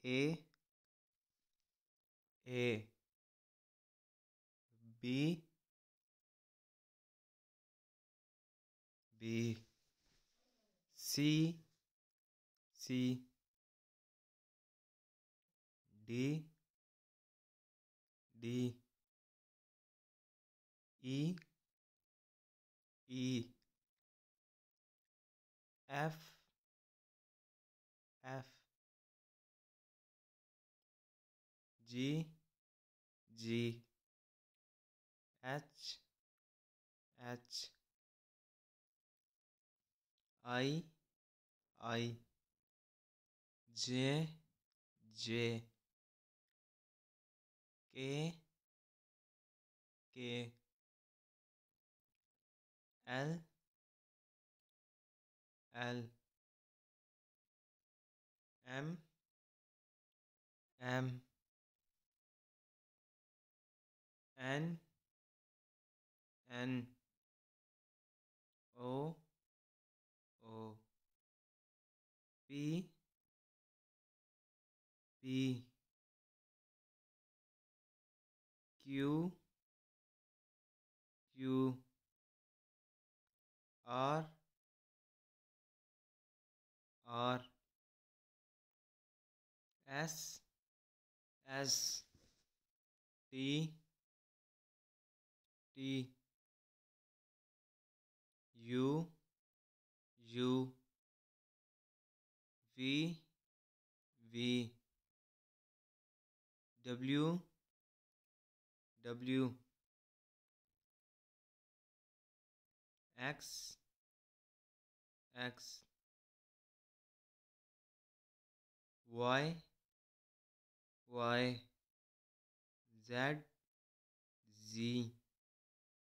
A B C D E F G H I J K L M N O P Q R S T U V W X Y Z